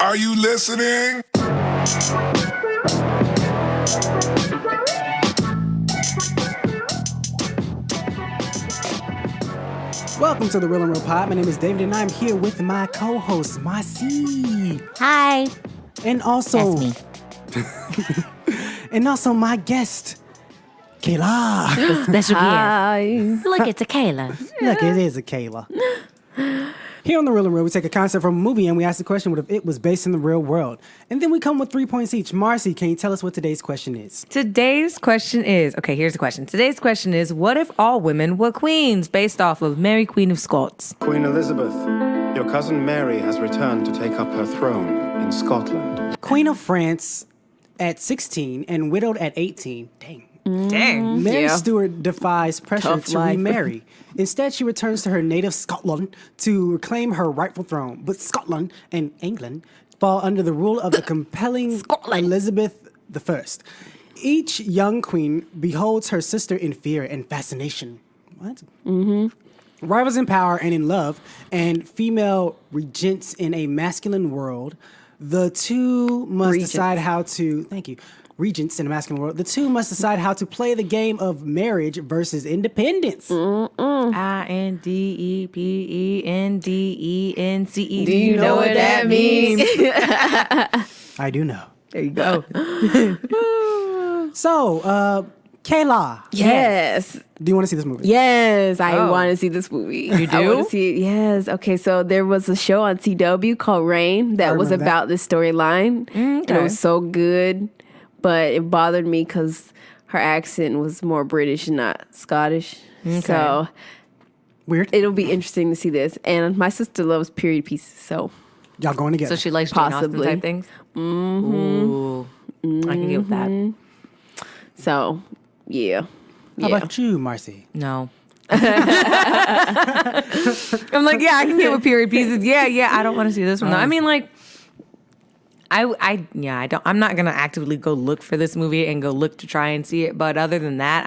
Are you listening? Welcome to the Real and Real Pod. My name is David, and I'm here with my co-host, Marcy. Hi. And also, That's me. and also my guest, Kayla. The special Hi. guest. Look, it's a Kayla. Look, it is a Kayla. Here on the Real and Real, we take a concept from a movie and we ask the question, what if it was based in the real world? And then we come with 3 points each. Marcy, can you tell us what today's question is? Today's question is, okay, here's the question. Today's question is, what if all women were queens based off of Mary, Queen of Scots? Queen Elizabeth, your cousin Mary has returned to take up her throne in Scotland. Queen of France at 16 and widowed at 18. Dang. Dang. Mary Yeah. Stuart defies pressure Tough to life. remarry. Instead, she returns to her native Scotland to reclaim her rightful throne. But Scotland and England fall under the rule of the compelling Scotland. Elizabeth I. Each young queen beholds her sister in fear and fascination. What? Rivals in power and in love, and female regents in a masculine world. The two must decide how to. Thank you. Regents in a masculine world. The two must decide how to play the game of marriage versus independence. INDEPENDENCE. Do you know what that means? I do know. There you go. So, Kayla, Yes. do you want to see this movie? Yes, I Oh. want to see this movie. You I want do? to see it. Yes. Okay, so there was a show on CW called Rain that was remember that. about this storyline. And it was so good, but it bothered me because her accent was more British and not Scottish. So Weird. it'll be interesting to see this. And my sister loves period pieces, so Y'all going together. So she likes Jane Austen Possibly. type things? Ooh. I can get with that. so yeah. How Yeah. about you, Marcy? No. I'm like, yeah, I can get with period pieces. Yeah, I don't want to see this one. though. I mean, like, I don't. I'm not gonna actively go look for this movie and go look to try and see it. But other than that,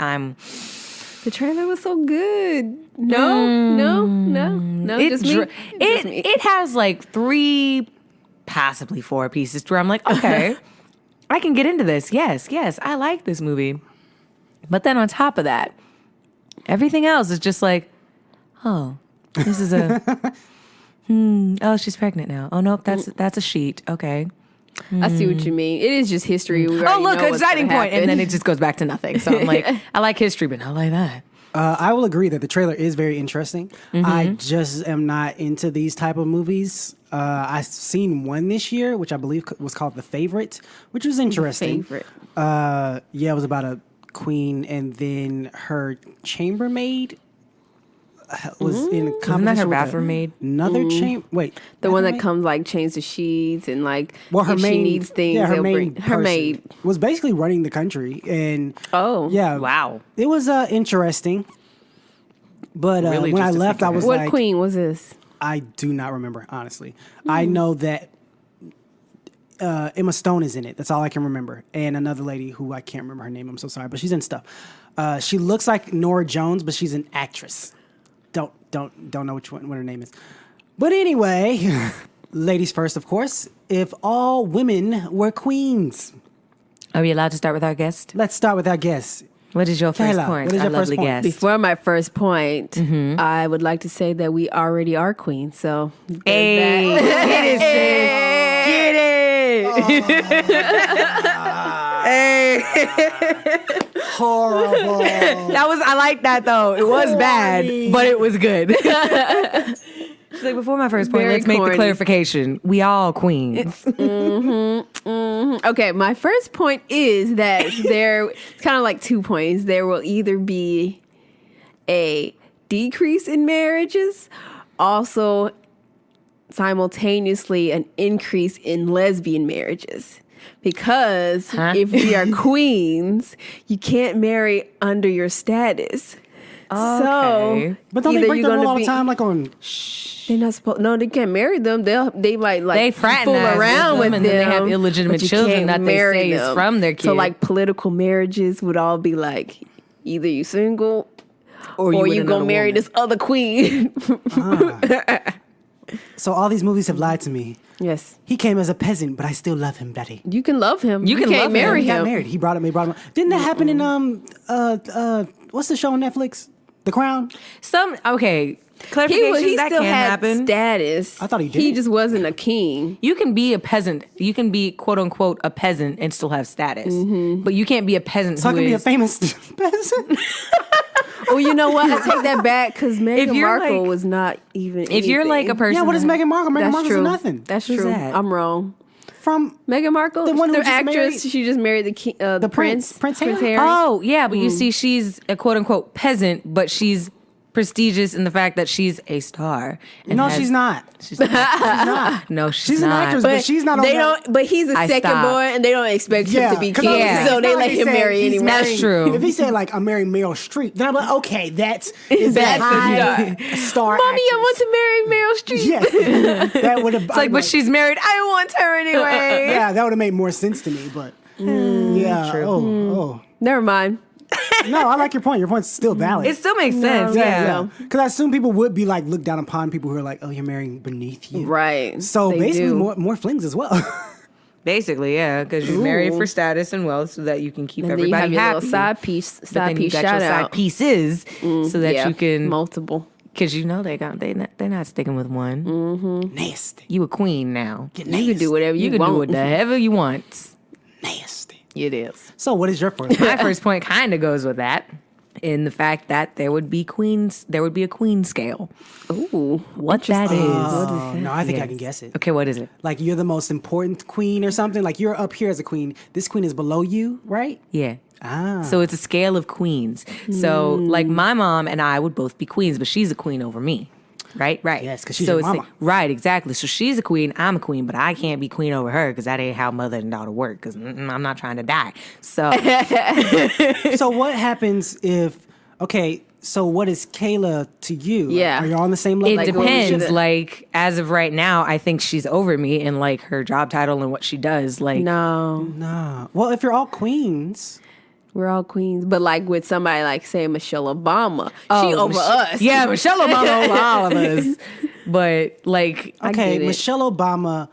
The trailer was so good. No, just me. Just me. It has like 3, possibly 4 pieces to where I'm like, okay, I can get into this. Yes, I like this movie. But then on top of that, everything else is just like, oh, this is a, oh, she's pregnant now. Oh nope, that's a sheet. Okay. I see what you mean. It is just history. We Oh already look, know what's exciting gonna point, and happen. then it just goes back to nothing. So I'm like, I like history, but not like that. I will agree that the trailer is very interesting. I just am not into these type of movies. I've seen one this year, which I believe was called The Favorite, which was interesting. Favorite. Yeah, it was about a queen, and then her chambermaid was in a competition. Isn't that her with bathroom maid? Another chamber. Wait, The one that bathroom maid? comes like change the sheets and like Well, her if main, she needs things, yeah, her they'll main, bring her person maid. was basically running the country, and Oh, yeah, Wow. it was interesting. But Really when I just a left, I was What like, queen was this? I do not remember, honestly. I know that Emma Stone is in it. That's all I can remember. And another lady who I can't remember her name. I'm so sorry, but she's in stuff. She looks like Nora Jones, but she's an actress. Don't know what her name is. But anyway, ladies first, of course. If all women were queens, Are we allowed to start with our guest? let's start with our guest. What is your first Kayla, point? what is our your first lovely point? guest. Before my first point, I would like to say that we already are queens. So there's Hey, that. get it, sis. Get it. Horrible. I like that though. It was bad, but it was good. She's like, before my first point, Very let's make the corny. clarification. We all queens. Okay, my first point is that it's kind of like 2 points. There will either be a decrease in marriages, also simultaneously an increase in lesbian marriages. Because if we are queens, you can't marry under your status. Okay. So, But don't they either break you're the rule gonna all the be- time? Like on They're not supposed. No, they can't marry them. They might like They fool fraternize around with with them, them, and then they have illegitimate but you children can't that they marry say is them. from their So kid. like political marriages would all be like either you single or you with gonna another marry woman. this other queen. So all these movies have lied to me. Yes. He came as a peasant, but I still love him, Betty. You can love him. You can can't love him. marry He got him. married. He brought him. Didn't that happen in what's the show on Netflix? The Crown. Okay. Clarification, He that still can had happen. status. I thought he He didn't. just wasn't a king. You can be a peasant. You can be quote unquote a peasant and still have status. But you can't be a peasant So I who can be a is. famous peasant. Oh, you know what? I take that back because Meghan you're Markle like- was not even. If you're like a anything. person, Yeah, what is that- Meghan Markle? Meghan That's Markle's true. nothing. That's Who's true. that? I'm wrong. From Meghan Markle, The one who the just actress. married- She just married the king, the prince. Prince Harry? Oh, yeah, but you see, she's a quote unquote peasant, but she's prestigious in the fact that she's a star. And no, has- she's not. She's not. No, She's an not. actress, but she's not on They that. don't. But he's a I second stopped. born, and they don't expect him to be 'cause king. I was Yeah. saying, So it's they not let like him saying marry he's anyone. That's marrying- true. If he said like I'm marrying Meryl Streep, then I'm like, okay, that is That's a a high star. Mommy, I want to marry Meryl Streep. Yes, that would have. It's like, but she's married. I want her anyway. Yeah, that would have made more sense to me. But yeah, true. oh, Never mind. no, I like your point. Your point's still valid. It still makes sense. Yeah. Because I assume people would be like look down upon people who are like, oh, you're marrying beneath you. Right. So They basically, do. more flings as well. Basically, yeah, because you marry for status and wealth so that you can keep And then you have everybody your happy. little side piece. But Side then you piece got shout your side out. pieces so that Yeah, you can, multiple. because you know they're not sticking with one. Nasty. You a queen now. Get You nasty. can do whatever you, You can want. do whatever you want. Nasty. It is. So what is your first? My first point kind of goes with that, in the fact that there would be a queen scale. Ooh, What that is? Oh, no, I think I Yes. can guess it. Okay, what is it? Like you're the most important queen or something. Like you're up here as a queen. This queen is below you, right? Yeah. Ah. So it's a scale of queens. So like my mom and I would both be queens, but she's a queen over me. Right. Yes, 'cause she's so your it's mama. right, exactly. So she's a queen, I'm a queen, but I can't be queen over her because that ain't how mother and daughter work. Because I'm not trying to die. So So what happens if? Okay, so what is Kayla to you? Yeah. Are you all on the same level? it Like, what we depends. should've- Like as of right now, I think she's over me in like her job title and what she does. Like No, Nah. Well, if you're all queens, we're all queens. But like with somebody like say Michelle Obama, she over us. Yeah, Michelle Obama over all of us. But like okay, get it. Michelle Obama.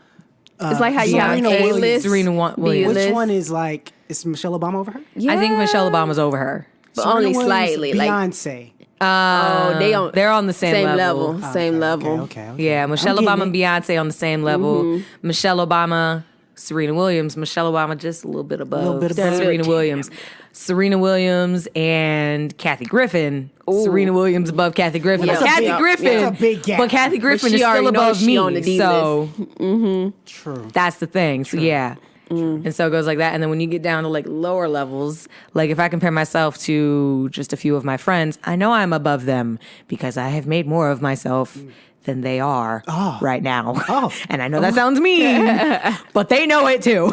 It's like how you have Serena A Williams. list, Serena B Williams. Which list. one is like? Is Michelle Obama over her? Yeah. I think Michelle Obama's over her. but Serena only Williams, slightly. Like Beyonce. oh, They're on the same level. Same level. Okay. Yeah, Michelle I'm Obama getting and it. Beyonce on the same level. Michelle Obama, Serena Williams. Michelle Obama just a little bit above. Little bit above. Serena Williams. Serena Williams and Kathy Griffin. Serena Williams above Kathy Griffin. Yeah. But Kathy That's a- Griffin. that's a big gap. But Kathy Griffin she is still already knows above she me. on the D So True. that's the thing. So yeah. And so it goes like that. And then when you get down to like lower levels, like if I compare myself to just a few of my friends, I know I'm above them because I have made more of myself than they are right now. Oh. And I know that sounds mean, but they know it too.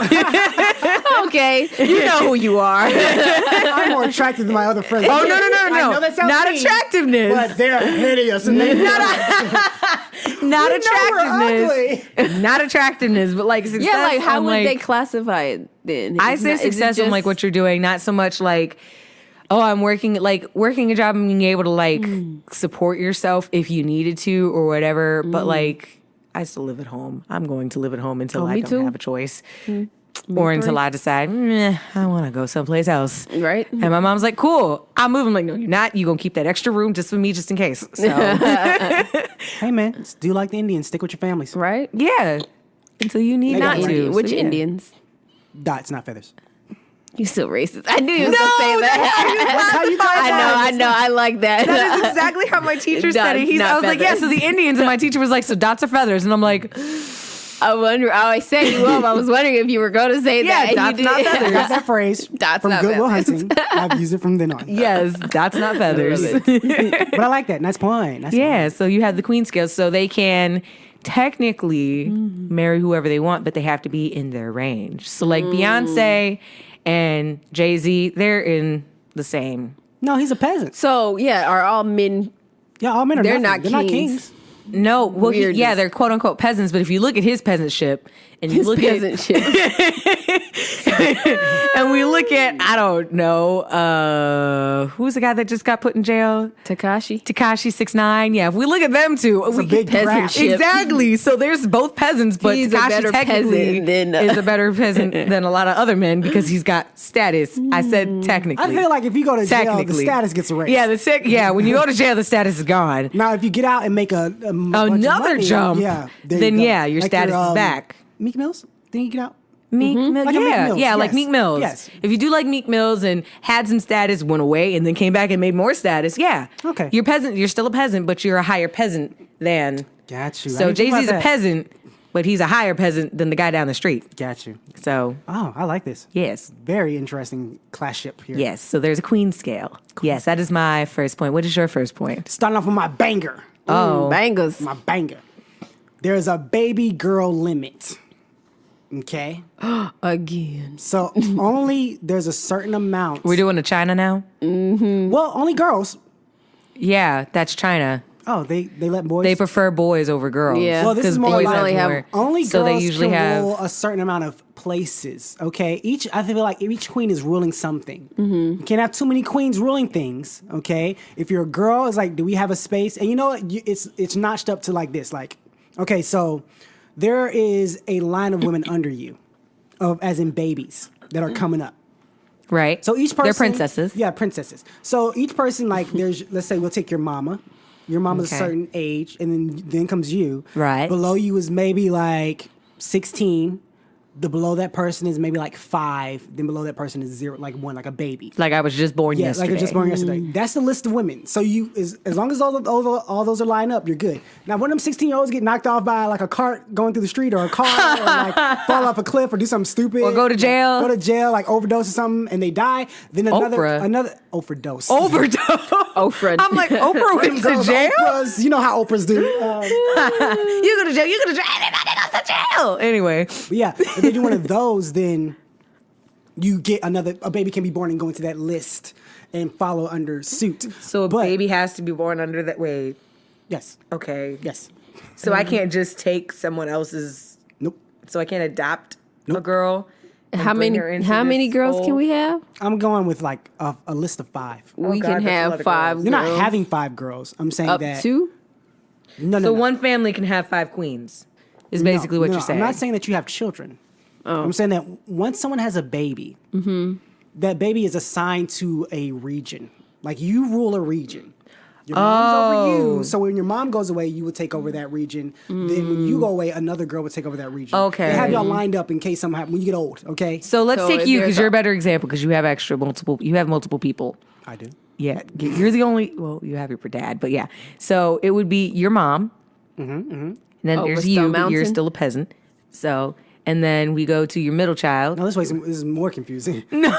Okay, you know who you are. I'm more attractive than my other friends. Oh, no. I know that sounds Not mean, attractiveness. but they're hideous and they Not know we're attractiveness. ugly. Not attractiveness, but like success. Yeah, like how on, would like, they classify it then? I It's say not- is it success on like just- what you're doing, not so much like, oh, I'm working a job and being able to like support yourself if you needed to or whatever. But like, I still live at home. I'm going to live at home until I me don't too. have a choice. Or until I decide, I want to go someplace else. Right. And my mom's like, cool, I'm moving. I'm like, no, you're not. You're going to keep that extra room just for me, just in case. So, Hey man, do like the Indians. Stick with your families. right? yeah. Until you need They got not money. to. So, Which yeah. Indians? Dots, not feathers. You still racist? I knew you was gonna say that. That's how you talk I know. I like that. That is exactly how my teacher said it. Dots, I not was like, yeah, feathers. so the Indians. And my teacher was like, so dots or feathers? And I'm like, I wonder. I set you up. I was wondering if you were going to say Yeah, that. and dots, you not did. feathers. Got that phrase Dots, from not Goodwill feathers. Hunting. I've used it from then on. yes, dots, not feathers. But I like that. Nice point. Nice Yeah, so you have the queen scale. So they can technically marry whoever they want, but they have to be in their range. So like Beyonce and Jay-Z, they're in the same. point. No, he's a peasant. So yeah, are all men? Yeah, all men are They're nothing. not They're not kings. kings. No, well, Weirdness. yeah, they're quote unquote peasants, but if you look at his peasantship, and you His look at peasant shit. and we look at, I don't know, who's the guy that just got put in jail? Takashi. Takashi 6ix9ine. Yeah, if we look at them two, we a big peasant graph. shit. exactly. So there's both peasants, but He's a Takashi better technically peasant than, is a better peasant than a lot of other men because he's got status. I said technically. I feel like if you go to jail, the Technically. status gets erased. Yeah, when you go to jail, the status is gone. Now, if you get out and make a bunch of Another money, jump, yeah, there then you go. yeah, your status is back. Meek Mills, didn't you get out? Meek Mill, Like a Meek yeah, Mills, yeah, like yes, Meek Mills. yes. If you do like Meek Mills and had some status, went away, and then came back and made more status, yeah. Okay. You're peasant. You're still a peasant, but you're a higher peasant than. Got you. I So didn't think Jay-Z's about a that. peasant, but he's a higher peasant than the guy down the street. Got you. So Oh, I like this. yes, Very interesting class-ship here. yes. So there's a queen scale. Yes, that is my first point. What is your first point? Starting off with my banger. Oh, Bangers. My banger. There's a baby girl limit. Okay? Again. So only there's a certain amount. we're doing to China now. Well, only girls. Yeah, that's China. Oh, they let boys. They prefer boys over girls. Yeah. Well, this is 'Cause more boys like only have- only so girls they usually can have. rule a certain amount of places. Okay, I feel like each queen is ruling something. You can't have too many queens ruling things. Okay, if you're a girl, it's like, do we have a space? And you know what? It's notched up to like this. Like, okay, so there is a line of women under you, as in babies that are coming up. Right. So each person, They're princesses. Yeah, princesses. So each person, like, there's, let's say, we'll take your mama. Your mama's Okay. a certain age, and then comes you. Right. Below you is maybe like 16. The below that person is maybe like 5. Then below that person is 0, like 1, like a baby. Like I was just born Yeah, yesterday. like I just born yesterday. That's the list of women. So you, as long as all those are lined up, you're good. Now, when them 16-year-olds get knocked off by like a cart going through the street, or a car, or like fall off a cliff, or do something stupid, Or go to jail. go to jail, like overdose or something, and they die, then Oprah. another overdose. Overdose. Oprah. I'm like, Oprah went to Girls, jail? Oprahs, you know how Oprahs do. You go to jail. You go to jail. Everybody goes to jail. Anyway. But yeah, if they do one of those, then you get a baby can be born and go into that list and follow under suit. So a But- baby has to be born under that way. Yes. Okay. Yes. So I can't just take someone else's. Nope. So I can't adopt a girl. and How bring many her into how many this girls whole- can we have? I'm going with like a list of 5. We God, can that's a lot have of 5 girls. You're not girls. having 5 girls. I'm saying Up that. to? No, no, So no. one family can have 5 queens. Is No, basically what no, you're saying. I'm not saying that you have children. I'm saying that once someone has a baby, that baby is assigned to a region. Like you rule a region. Your mom's over you. So when your mom goes away, you would take over that region. Then when you go away, another girl would take over that region. Okay. They have y'all lined up in case something happens when you get old. Okay. So let's So take if you there's because you're a better example because you have you have multiple people. I do. Yeah, you're the only. Well, you have your dad, but yeah. So it would be your mom. And then Over there's Stone you, but you're Mountain? still a peasant. So and then we go to your middle child. No, this is more confusing. No,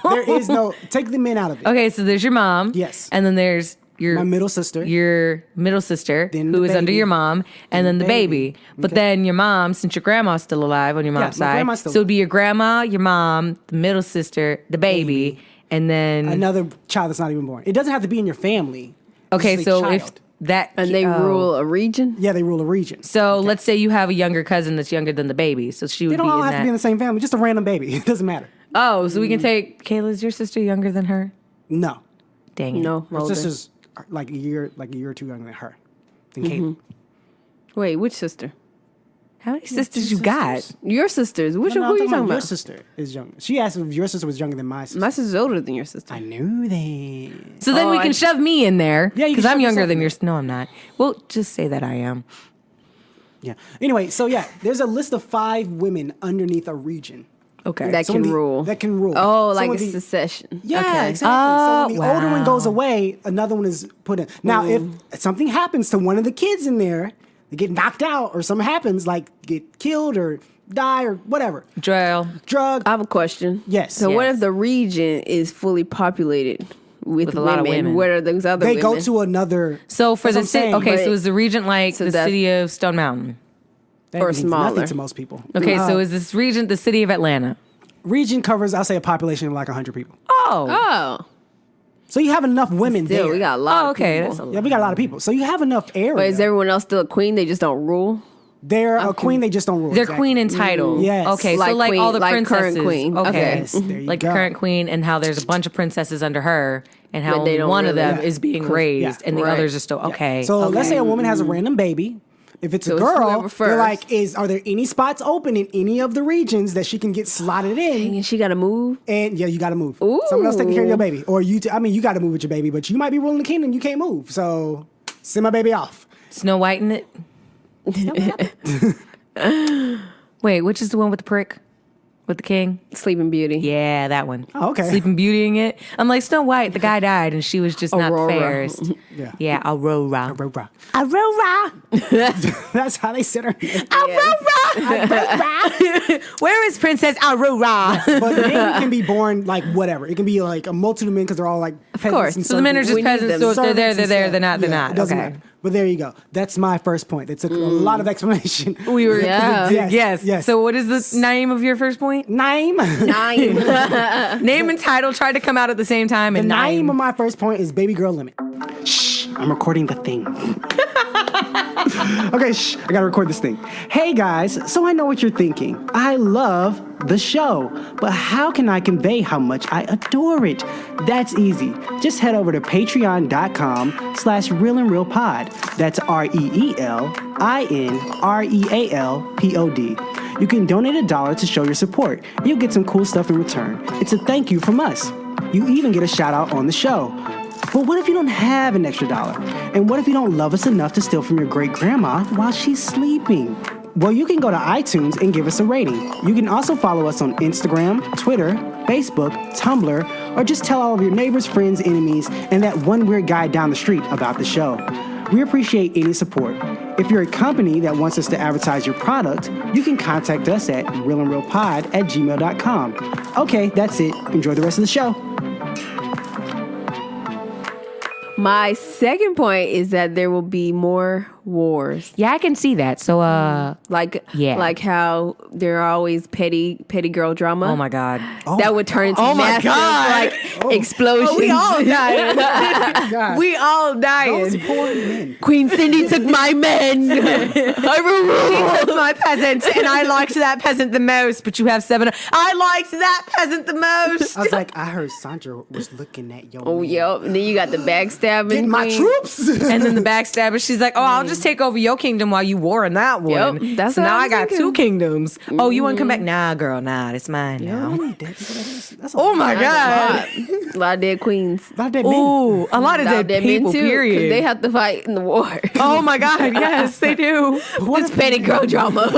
there is no. Take the men out of it. Okay, so there's your mom. Yes. And then there's your My middle sister. your middle sister, Then who the is under baby. your mom, and then the baby. baby. But Okay. then your mom, since your grandma's still alive on your mom's my side, grandma's so still it'd be your grandma, your mom, the middle sister, the baby, and then Another child that's not even born. It doesn't have to be in your family. It's okay. just a So if child. that And they oh. rule a region? Yeah, they rule a region. So let's say you have a younger cousin that's younger than the baby, so she would They don't be all in have that. to be in the same family. Just a random baby. It doesn't matter. Oh, so we can take Kayla's your sister younger than her? No, Dang it. No. her older. sister's like a year or two younger than her. Than Caitlin. Wait, which sister? How many sisters you got? Your sisters. Which No, who I'm are you talking Your about? sister is young. She asked if your sister was younger than my sister. My sister's older than your sister. I knew that. So then Oh, we can I- shove me in there. Yeah, you can because I'm shove younger yourself than in your. No, I'm not. Well, just say that I am. Yeah. Anyway, so yeah, there's a list of 5 women underneath a region. Okay. That So when can the- rule. That can rule. Oh, So like when a the- secession. Yeah, Okay. exactly. So when the older one wow. goes away, another one is put in. Now, if something happens to one of the kids in there, they get knocked out or something happens, like get killed or die or whatever, Drill. drug. I have a question. Yes. So what Yes. if the region is fully populated with a lot of women? women. What are those other They women? go to another. So for That's the what I'm city, saying, okay, but- so is the region like So the that's- city of Stone Mountain? that or means smaller. nothing to most people. Okay, so is this region the city of Atlanta? Region covers, I'll say, a population of like 100 people. Oh. Oh, So you have enough women still, there. we got a lot Oh, of okay, people. that's a lot. Yeah, we got a lot of people. So you have enough area. But is everyone else still a queen? They just don't rule? They're a queen, they just don't rule. They're exactly. queen and title. Yes. Okay, so Like like queen- all the like current princesses. queen. Okay. Okay. Yes, there you Like go. current queen and how there's a bunch of princesses under her and how But they don't one of really- them is being raised and the Right. others are still okay. So let's okay. say a woman has a random baby. If it's a So it's girl, whoever they're like, first. are there any spots open in any of the regions that she can get slotted in? And she got to move. And yeah, you got to move. Ooh. Someone else taking care of your baby, or you. You got to move with your baby, but you might be ruling the kingdom. You can't move, so send my baby off. Snow White in it. Wait, which is the one with the prick? With the king? Sleeping Beauty. Yeah, that one. Oh, okay. Sleeping Beautying it. I'm like, Snow White, the guy died and she was just not Aurora. fairest. Yeah. Yeah, Aurora. Aurora. Aurora. That's how they said her name. Aurora. Where is Princess Aurora? But the name can be born like whatever. It can be like a multitude of men because they're all like peasants course. and So the men are servants. just We need peasants. them. So if they're there, Servants they're and there. stuff. They're not, they're Yeah, not. It doesn't Okay. matter. But there you go. That's my first point. It took a lot of explanation. We were, Yeah. yes. So what is the name of your first point? Name. Nine. Name and title tried to come out at the same time. The And name of my first point is Baby Girl Limit. Shh, I'm recording the thing. Okay, shh, I gotta record this thing. Hey guys, so I know what you're thinking. I love the show, but how can I convey how much I adore it? That's easy. Just head over to patreon.com/realandrealpod. That's REELINREALPOD. You can donate $1 to show your support. You'll get some cool stuff in return. It's a thank you from us. You even get a shout out on the show. But what if you don't have an extra dollar? And what if you don't love us enough to steal from your great grandma while she's sleeping? Well, you can go to iTunes and give us a rating. You can also follow us on Instagram, Twitter, Facebook, Tumblr, or just tell all of your neighbors, friends, enemies, and that one weird guy down the street about the show. We appreciate any support. If you're a company that wants us to advertise your product, you can contact us at realandrealpod@gmail.com. Okay, that's it. Enjoy the rest of the show. My second point is that there will be more wars. yeah, I can see that. So, Like Yeah. like how there are always petty girl drama. oh my God. That would turn into Oh my massive God. like explosions. We all dying. God, We all those dying. poor men. Queen Cindy took my men. I took my peasant, and I liked that peasant the most. But you have 7. I liked that peasant the most. I was like, I heard Sandra was looking at your Oh, man. yep. And then you got the backstabbing. Get my queen. troops. And then the backstabber, she's like, "Oh, I'll just take over your kingdom while you war in that one." Yep, that's so what now I I was got thinking. 2 kingdoms. Oh, you want to come back? Nah, girl, nah, it's mine now. That's Oh my A God. lot of dead queens. Not that men. Ooh, a lot of A lot of dead people. men too, 'cause Period. they have to fight in the war. Oh my God, yes, they do. It's petty girl drama.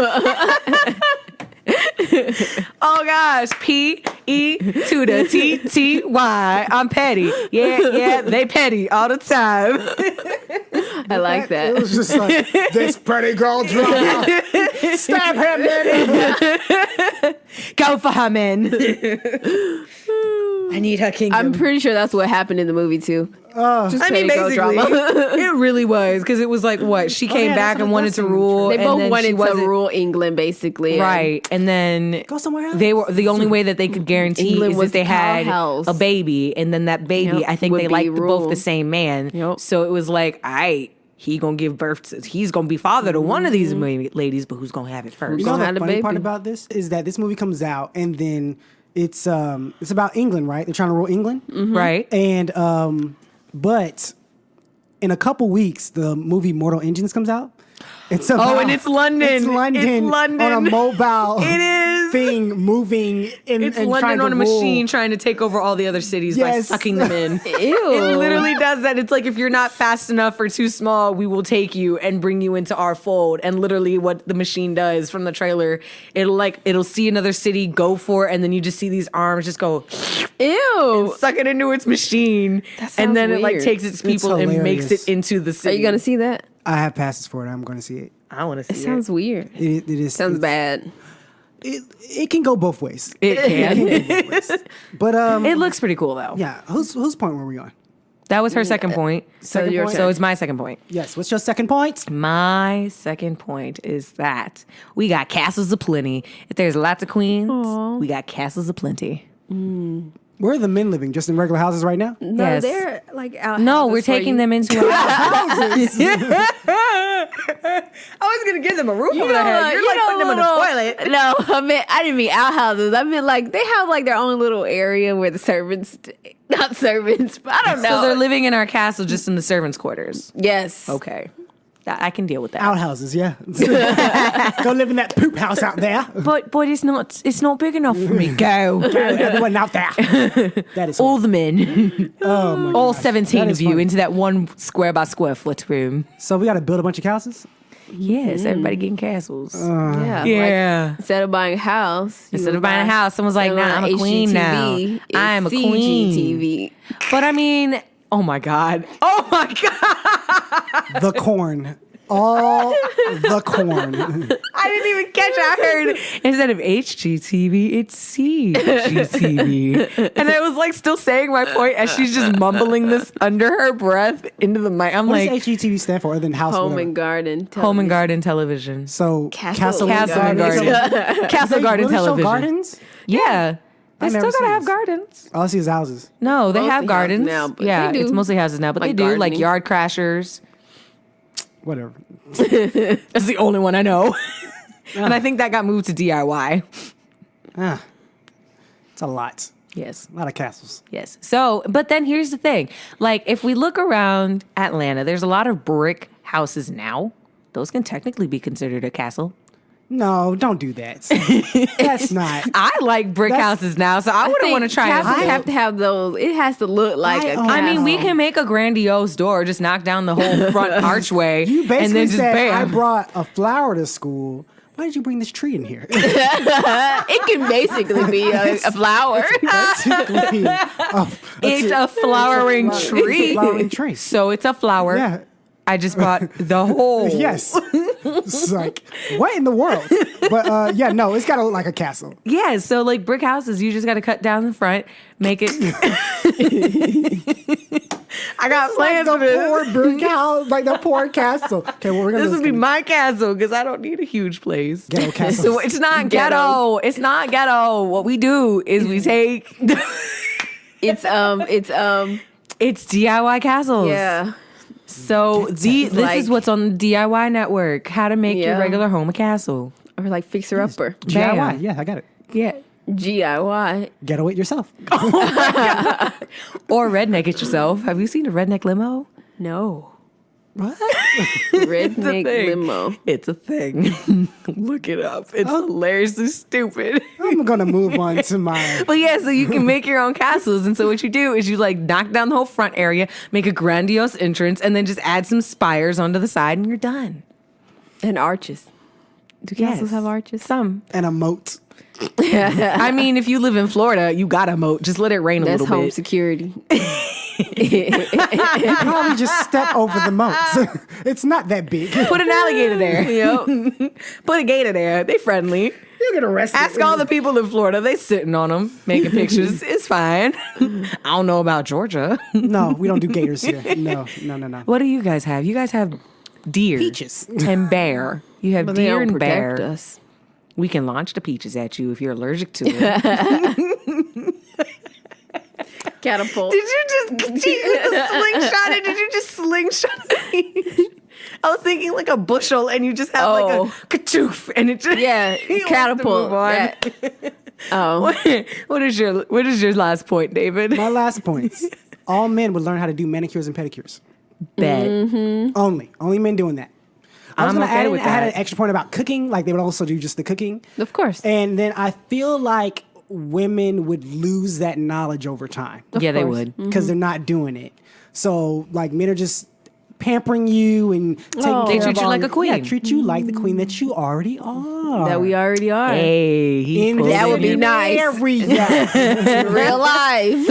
Oh gosh, P-E to the T-T-Y. I'm petty. Yeah, they petty all the time. I like It that. was just like, this pretty girl drama. Stab him, man. Go for her, man. I need her kingdom. I'm pretty sure that's what happened in the movie too. Just I mean, petty girl basically, drama. it really was because it was like what she came yeah, back that's and what wanted it to does seem rule. They and both then she wanted to wasn't- rule England, basically. and- right, and then Go somewhere else. They were the only way that they could guarantee England is was if they the had powerhouse. a baby, and then that baby, Yep, I think would they be liked both ruled. the same man. Yep. So it was like, he gonna give birth to, he's gonna be father to one of these ladies, but who's gonna have it first? You know Gonna the have a funny part baby. about this is that this movie comes out and then it's about England, right? They're trying to rule England, Right? and but in a couple weeks the movie Mortal Engines comes out. It's about, and it's London. It's London. It's London. On a mobile. It is. thing moving in. It's and London trying to on a rule. machine trying to take over all the other cities by Yes. sucking them in. Ew. It literally does that. It's like if you're not fast enough or too small, we will take you and bring you into our fold. And literally what the machine does from the trailer, it'll see another city, go for it, and then you just see these arms just go Ew. suck it into its machine. That And then sounds it like weird. takes its people and makes hilarious. it into the Are city. you gonna see that? I have passes for it. I'm going to see it. I want to see It sounds weird. It is. Sounds it's- bad. It can go both ways. It can. But It looks pretty cool though. yeah. Whose point were we on? That was her second point. Second your So turn. it's my second point. Yes. What's your second point? My second point is that we got castles aplenty. If there's lots of queens, we got castles aplenty. Where are the men living? Just in regular houses right now? No, Yes. they're like out. No, we're taking them into our house. Houses. I was gonna give them a roof You over their know, head. You're you like know, putting them in a little- toilet. No, I didn't mean outhouses. I meant like they have like their own little area where the servants, not servants, but I don't know. So they're living in our castle, just in the servants' quarters. Yes. Okay, I can deal with that. Outhouses, yeah. Go live in that poop house out there. But it's not big enough for me. Go. Everyone out there. That is All the men, Oh my all gosh. 17 That of is you, funny. into that one square by square foot room. So we got to build a bunch of houses? Yes, everybody getting castles. Yeah. Yeah. Like, instead of buying a house, you Instead would of buying a buy- house, someone's like, instead "Nah, of I'm a queen now. HGTV, it's I am a queen." CGTV. But I mean, oh my god, The corn. All the corn. I didn't even catch. I heard instead of HGTV, it's CGTV, and I was like still saying my point as she's just mumbling this under her breath into the mic. I'm What like, does HGTV stand for other than house? Home whatever? and garden. Home and television. Garden Television. So Castle and Garden. Castle They Garden really show Television. gardens? Yeah. They I've still never gotta seen have this. gardens. All I see is houses. No, they Mostly have houses gardens now, but yeah, they do. it's mostly houses now, but Like they do like gardening. yard crashers. Whatever. That's the only one I know. And I think that got moved to DIY. Ah, it's a lot. Yes. A lot of castles. Yes. So, but then here's the thing. Like, if we look around Atlanta, there's a lot of brick houses now. Those can technically be considered a castle. No, don't do that. That's not. I like brick That's- houses now, so I wouldn't want to try castles it. have to have those. It has to look like a I- castle. I mean, we can make a grandiose door, just knock down the whole front archway, You basically and then just said, I bam. brought a flower to school. Why did you bring this tree in here? It can basically be a flower. Basically, It's a flowering It's a tree. flowering tree. So it's a flower. Yeah. I just bought the whole. Yes. It's like, what in the world? But yeah, no, it's got to look like a castle. Yeah, so like brick houses, you just got to cut down the front, make it. I got Like plans the for this. poor brick house, like the poor castle. Okay, well, we're going This to would be my castle because I don't need a huge place. Ghetto castle. So it's not Ghetto. ghetto. It's not ghetto. What we do is we take. It's It's DIY castles. yeah. So this like- is what's on the DIY network: how to make your Yeah. regular home a castle. Or like fixer upper. DIY. Bam. Yeah, I got it. Yeah. GIY. Ghetto it yourself. Or redneck it yourself. Have you seen a redneck limo? No. What? Redneck thing. limo. It's a thing. Look it up. It's hilariously stupid. I'm going to move on to my. But yeah, so you can make your own castles. And so what you do is you like knock down the whole front area, make a grandiose entrance, and then just add some spires onto the side and you're done. And arches. Do castles have arches? Some. And a moat. I mean, if you live in Florida, you got a moat. Just let it rain a That's little home bit. security. Probably just step over the moat. It's not that big. Put an alligator there. Yep. Put a gator there. They friendly. You get arrested. Ask all the people in Florida. They sitting on them, making pictures. It's fine. I don't know about Georgia. No, we don't do gators here. No. What do you guys have? You guys have deer. Peaches. And bear. You have But they deer don't and protect bear. us. We can launch the peaches at you if you're allergic to it. Catapult. Did you just slingshot it? Did you just slingshot it? I was thinking like a bushel, and you just have like Oh. a kachoof, and it just Yeah, you want to catapult. move on. That- oh. What is your last point, David? My last points. All men would learn how to do manicures and pedicures. Bet. Only men doing that. I was I'm gonna okay add in, with I had an that. extra point about cooking. Like they would also do just the cooking. Of course. And then I feel like women would lose that knowledge over time Yeah, they course. would. because they're not doing it. So like men are just pampering you and taking Oh. care They treat of you all like your- a queen. Yeah, treat you like the queen that you already are. That we already are. Hey, he In pulled this That would be it. nice. area. Real life.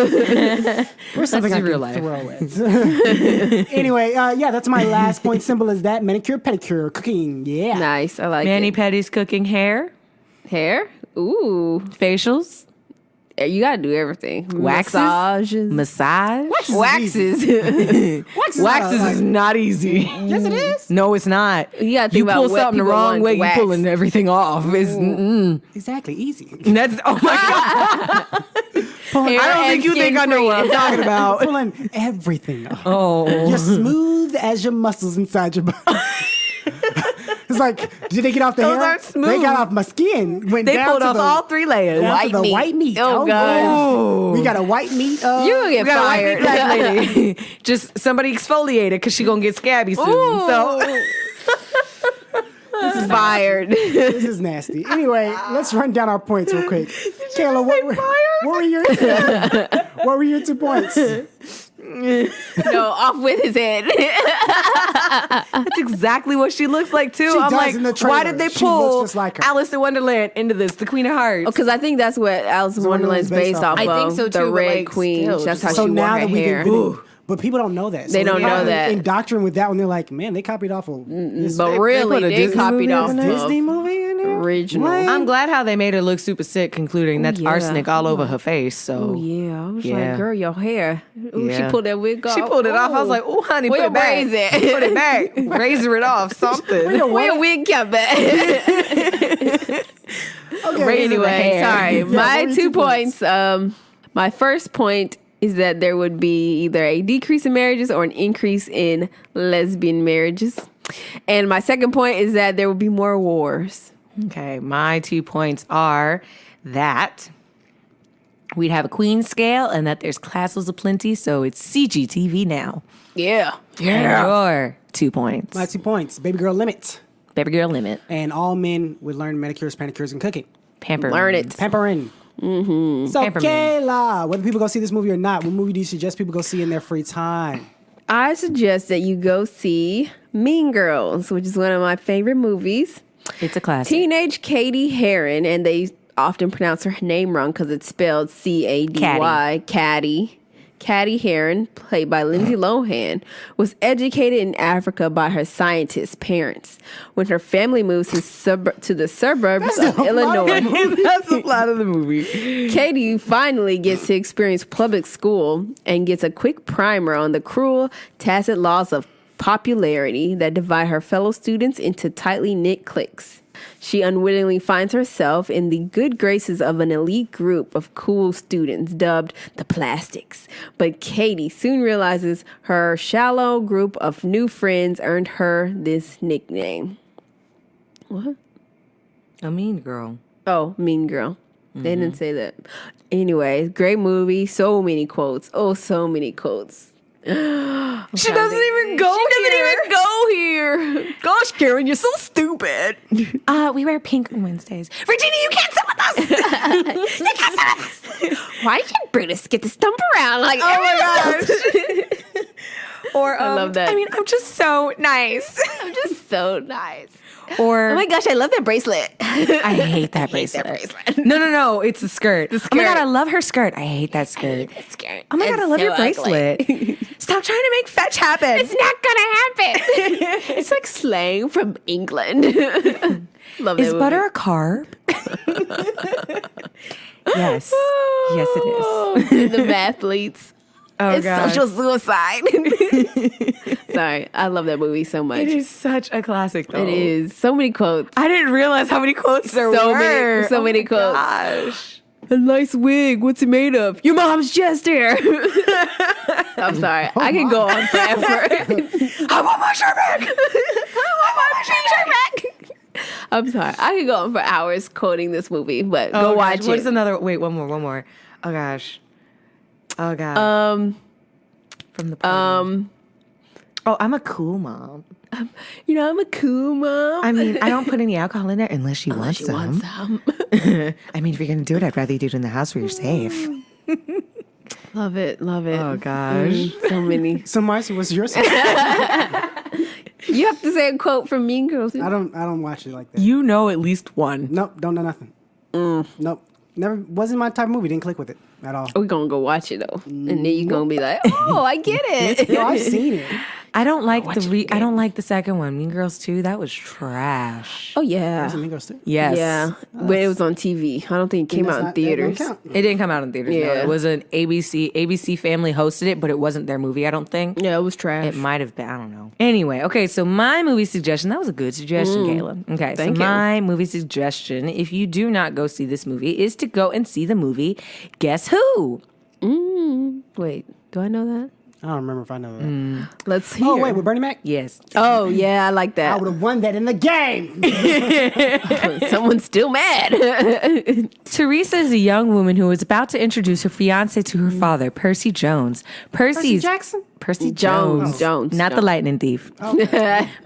Or something I real can life. throw it. Anyway, yeah, that's my last point. Simple as that. Manicure, pedicure, cooking. Yeah. Nice. I like Mani it. Petty's cooking hair, Hair? Ooh. facials, You gotta do everything. waxes, Massages. massage. Waxes. Waxes is not easy. Yes, it is. No, it's not. You gotta think You about pull what something the people wrong want way, to you wax. pulling everything off. It's, Exactly. Easy. that's oh my god. Pulling, Hair I don't and think you skin think I know what I'm free. talking about. pulling everything off. Oh. You're smooth as your muscles inside your body. It's like, did they get off the Those hair? aren't smooth. They got off my skin. Went They down pulled to off the, all 3 layers. down to White the meat. white meat. Oh, God. Oh. We got a white meat. You're gonna get We got a white fired. meat black lady. Just somebody exfoliated because she gonna get scabby soon. So This is fired. This is nasty. Anyway, let's run down our points real quick. Kayla, what were your 2 points? No, off with his head. that's exactly what she looks like too. She I'm does like, in the why trailer. did they She looks pull just like her. Alice in Wonderland into this? The Queen of Hearts. Because I think that's what Alice in Wonderland's based off of. I think so, The too, but, Red like, Queen. still, That's just how So she wore now her that we've hair. been, but people don't know that. So They don't know got that. Indoctrined with that one. They're like, man, they copied off of this But put a really, they Disney copied movie off in of there? Disney movie in there. original. What? I'm glad how they made her look super sick, concluding that's yeah. arsenic all over her face. So Oh yeah, I was Yeah. like, girl, your hair. Ooh, Yeah. she pulled that wig off. she pulled it off. I was like, oh, honey, Where put it back. your braids at? Put it back. Razor it off. Something. Where your wig kept at? Okay, Razor the Anyway, hair. sorry. what My were your 2 2 points. My first point is that there would be either a decrease in marriages or an increase in lesbian marriages. And my second point is that there would be more wars. Okay, my 2 points are that we'd have a queen scale and that there's classes aplenty, so it's CGTV now. Yeah. And your 2 points. My 2 points. Baby girl limit. Baby girl limit. And all men would learn manicures, pedicures, and cooking. Pamper. Learn it. Pampering. Mm-hmm. So, Pamper me. Kayla, whether people go see this movie or not, what movie do you suggest people go see in their free time? I suggest that you go see Mean Girls, which is one of my favorite movies. It's a classic. Teenage Katie Heron, and they often pronounce her name wrong because it's spelled Cady. Caddy. Caddy Heron, played by Lindsay Lohan, was educated in Africa by her scientist parents. When her family moves to the suburbs of Illinois, That's the plot of the movie. Katie finally gets to experience public school and gets a quick primer on the cruel, tacit laws of popularity that divide her fellow students into tightly knit cliques. She unwittingly finds herself in the good graces of an elite group of cool students dubbed the Plastics. But Katie soon realizes her shallow group of new friends earned her this nickname. What? A mean girl. Oh, Mean Girl. They didn't say that. Anyway, great movie. So many quotes. Oh, so many quotes. She doesn't even go here. Gosh, Karen, you're so stupid. We wear pink on Wednesdays. Virginia, you can't sit with us. You can't sit with us. Why did Brutus get to stump around like Oh my gosh. Or I love that. I mean, I'm just so nice. I'm just so nice. Or Oh my gosh, I love that bracelet. I hate that bracelet. No, it's the skirt. Oh my god, I love her skirt. I hate that skirt. Oh my god, I love your bracelet. Stop trying to make fetch happen. It's not gonna happen. It's like slang from England. Love that Is movie. butter a carb? Yes. Yes, it is. The mathletes. Oh It's social suicide. Sorry, I love that movie so much. It is such a classic, though. It is. So many quotes. I didn't realize how many quotes there So were. many- so many my quotes. Gosh. A nice wig. What's it made of? Your mom's chest hair. I'm sorry. I can go on forever. I want my shirt back. I want my shirt back. I'm sorry. I could go on for hours quoting this movie, but go watch What's it. another? Wait, one more. Oh gosh. Oh god. From the party. Oh, I'm a cool mom. You know, I'm a cool mom. I mean, I don't put any alcohol in there unless you want She some. wants some. I mean, if you're gonna do it, I'd rather you do it in the house where you're safe. Love it. Love it. Oh gosh. So many. So, Marcy, what's yours? You have to say a quote from Mean Girls. I don't watch it like that. You know at least one. Nope, don't know nothing. Nope, never wasn't my type of movie. Didn't click with it at all. We're going to go watch it, though. And then you're going to be like, oh, I get it. No, I've seen it. I don't like I don't like the second one. Mean Girls 2, that was trash. Oh yeah. Was it Mean Girls too? Yes. Yeah, but it was on TV. I don't think it came out in theaters. That don't count. It didn't come out in theaters. No. Yeah. It was an ABC Family hosted it, but it wasn't their movie, I don't think. Yeah, it was trash. It might have been. I don't know. Anyway, okay, so my movie suggestion, that was a good suggestion, Kayla. Okay, Thank so you. my movie suggestion, if you do not go see this movie, is to go and see the movie Guess Who? Wait, do I know that? I don't remember if I know that. Let's hear. Oh wait, with Bernie Mac. Yes. Oh yeah, I like I that. would have won that in the game. Someone's still mad. Teresa is a young woman who is about to introduce her fiance to her father, Percy Jones. Percy Jackson? Percy Jones. Jones. Not the Jones. lightning thief.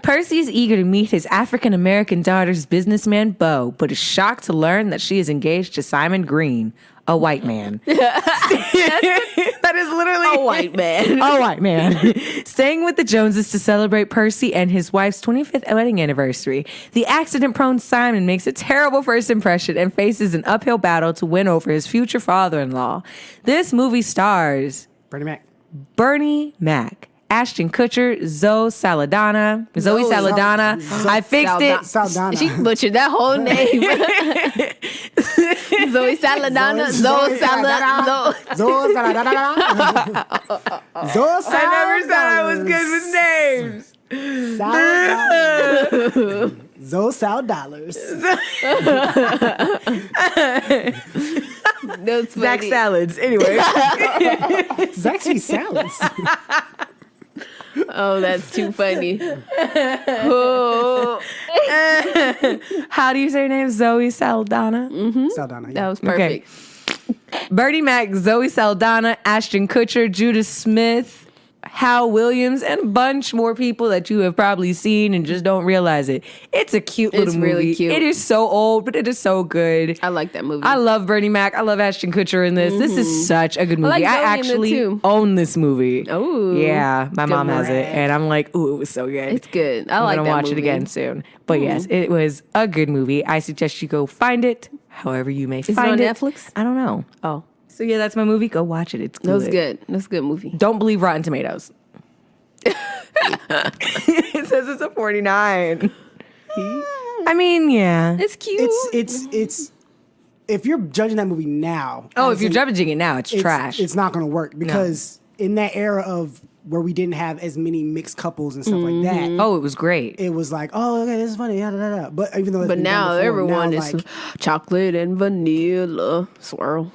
Percy is eager to meet his African American daughter's businessman, Beau, but is shocked to learn that she is engaged to Simon Green, a white man. That is literally A white man. a white man. Staying with the Joneses to celebrate Percy and his wife's 25th wedding anniversary. The accident-prone Simon makes a terrible first impression and faces an uphill battle to win over his future father-in-law. This movie stars Bernie Mac. Bernie Mac, Ashton Kutcher, Zoe Saldana. I fixed it. Saldana. She butchered that whole name. Zoe Saldana. Zoe Saldana. Zoe Saldana. Zoe I never said I was good with names. Zoe $1,000. That's Zach funny. Salads. Anyway. Zaxby salads. Oh, that's too funny. Oh, How do you say your name? Zoe Saldana? Saldana. that Yeah. was perfect. Bernie Mac, Zoe Saldana, Ashton Kutcher, Judah Smith, Hal Williams, and a bunch more people that you have probably seen and just don't realize it. It's a cute little It's movie. really cute. It is so old, but it is so good. I like that movie. I love Bernie Mac. I love Ashton Kutcher in this. This is such a good movie. like I Zoe in it, actually too. own this movie. Ooh. Yeah, my mom has it. brag. And I'm like, ooh, it was so good. It's good. I I'm like gonna that watch movie. it again soon. But yes, it was a good movie. I suggest you go find it, however you may it find on it. Netflix? I don't know. Oh, So yeah, that's my movie. Go watch it. It's good. that was good. That's a good movie. Don't believe Rotten Tomatoes. It says it's a 49. I mean, yeah. It's cute. It's if you're judging that movie now. Oh, as if you're in- judging it now, it's trash. It's not going to work because in that era of where we didn't have as many mixed couples and stuff like that, Oh, it was great. it was like, oh, okay, this is funny, da, da, da, da. But even though it's But been done now before, everyone now, is like, chocolate and vanilla. Swirl.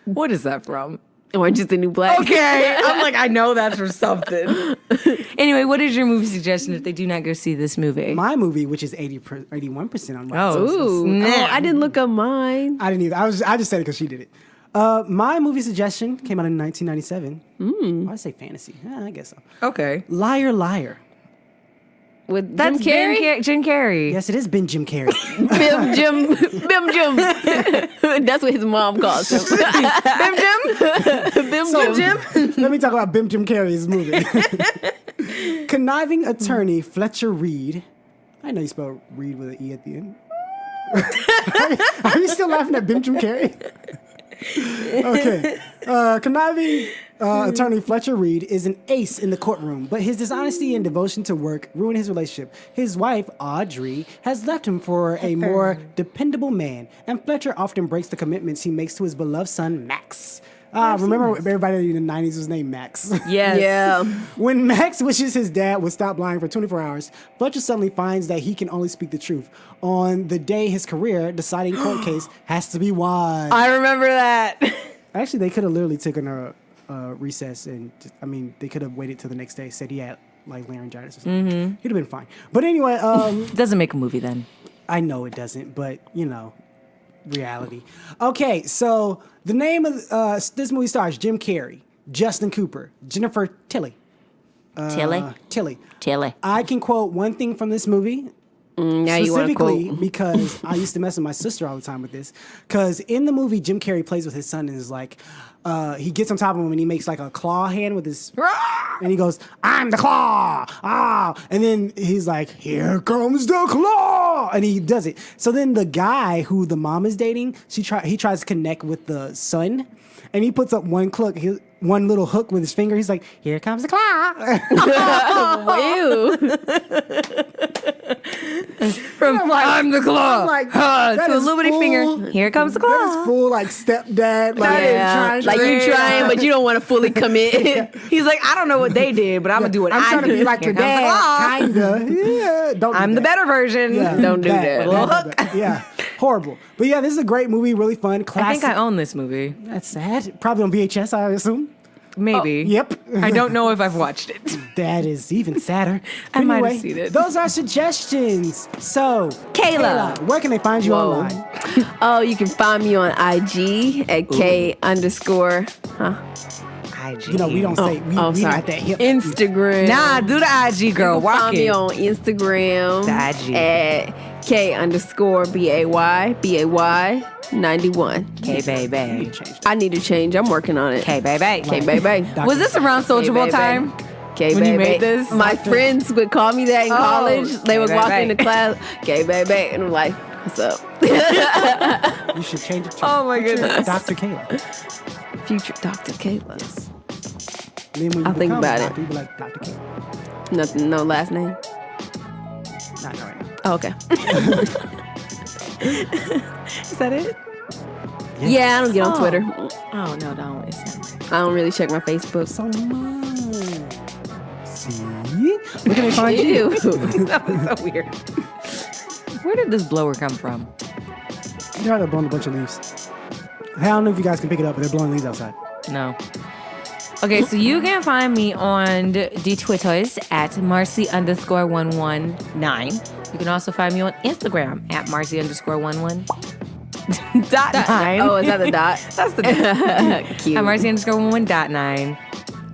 What is that from? Orange is the new black. Okay. I'm like, I know that's from something. Anyway, what is your movie suggestion if they do not go see this movie? my movie, which is 81% on Rotten Oh. Tomatoes. Ooh. Snap. Oh, I didn't look up mine. I didn't either. I just said it because she did it. My movie suggestion came out in 1997. Why say fantasy? I guess so. Okay. Liar, Liar. With That's Jim Carrey? Jim Carrey. Yes, it is Ben Jim Carrey. Bim Jim. That's what his mom calls him. Bim Jim? Bim Jim. Let me talk about Ben Jim Carrey's movie. Conniving attorney Fletcher Reed. I know you spell Reed with an E at the end. Are you still laughing at Ben Jim Carrey? Okay. Conniving attorney Fletcher Reed is an ace in the courtroom, but his dishonesty and devotion to work ruin his relationship. His wife, Audrey, has left him for a more dependable man, and Fletcher often breaks the commitments he makes to his beloved son, Max. Remember everybody in the 90s was named Max. Yes. Yeah. When Max wishes his dad would stop lying for 24 hours, Fletcher suddenly finds that he can only speak the truth. On the day his career deciding court case has to be won. I remember that. Actually, they could have literally taken a recess and, they could have waited till the next day, said he had like laryngitis or something. He'd have been fine. But anyway, Doesn't make a movie then. I know it doesn't, but reality. Okay, so the name of this movie stars Jim Carrey, Justin Cooper, Jennifer Tilly. Tilly. I can quote one thing from this movie. Now you want to Specifically quote. because I used to mess with my sister all the time with this. Because in the movie, Jim Carrey plays with his son and is like, he gets on top of him and he makes like a claw hand with his, and he goes, "I'm the claw!" And then he's like, "Here comes the claw!" And he does it. So then the guy who the mom is dating, he tries to connect with the son, and he puts up one click. one little hook with his finger. He's like, "Here comes the clock." Ew. I'm the claw. I'm like, to that a is little bitty full- finger. Here comes the That claw. is full like stepdad. Like, Yeah. trying to Like you be- trying, but you don't want to fully commit. He's like, I don't know what they did, but I'm gonna do what I'm I trying to do. be like Here your comes the dad, claw. kinda. Yeah, don't. I'm do the that. better version. Yeah, Don't do that. Little bad, hook. bad. Yeah, horrible. But yeah, this is a great movie, really fun, I classic. think I own this movie. That's sad. Probably on VHS, I assume. Maybe. Yep. I don't know if I've watched it. That is even sadder. I might have Anyway, seen it. Those are suggestions. So, Kayla. where can they find you Whoa. online? Oh, you can find me on IG at K underscore. IG. You know, we don't say we sorry. not that hip. Instagram. Nah, do the IG, girl. You can Walk find me it. on Instagram The IG. at K underscore BAY 91. K baby. I need to change. I'm working on it. K baby. K baby. Was this around Soulja Bowl time? K When you baby. made this? My friends would call me that in college. They would walk K-baby. into class, K baby, and I'm like, what's up? You should change it to Oh my Future goodness. Dr. Kayla. Future Dr. Kayla. Then when you I'll think become about a it. doctor, you be like Dr. Kayla. Nothing, no last name. Not right now. Oh, okay. Is that it? Yeah, I don't get on Twitter. Oh, no, don't. It's not right. I don't really check my Facebook. So much. See? Where can they find you? Ew. That was so weird. Where did this blower come from? They're out there blowing a bunch of leaves. I don't know if you guys can pick it up, but they're blowing leaves outside. No. Okay, so you can find me on the Twitters at Marcy_119. You can also find me on Instagram at Marcy_11. dot nine. Oh, is that the dot? That's the Cute. I'm Marcy_11.9.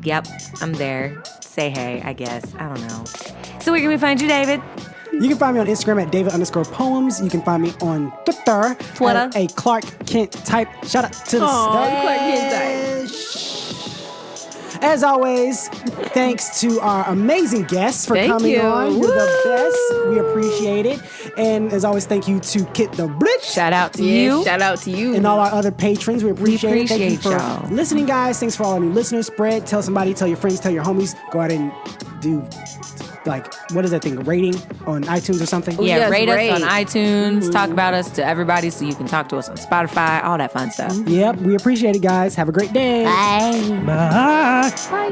Yep, I'm there. Say hey, I guess. I don't know. So where can we find you, David? You can find me on Instagram at David_Poems. You can find me on Twitter. Twitter. At a Clark Kent type. Shout out to the Aw, stash. Clark Kent As always, thanks to our amazing guests for Thank coming you. on. You're the Woo. best. We appreciate it. And as always, thank you to Kit the Blitz. Shout out to Yeah, you. shout out to you. And all our other patrons, we appreciate it. Thank you appreciate for y'all. listening, guys. Thanks for all our new listeners. Spread, tell somebody, tell your friends, tell your homies. Go out and do, like, what is that thing? A rating on iTunes or something? Yeah, Yes, rate rate. us on iTunes. Talk about us to everybody so you can talk to us on Spotify, all that fun stuff. Yep, we appreciate it, guys. Have a great day. Bye. Bye. Bye.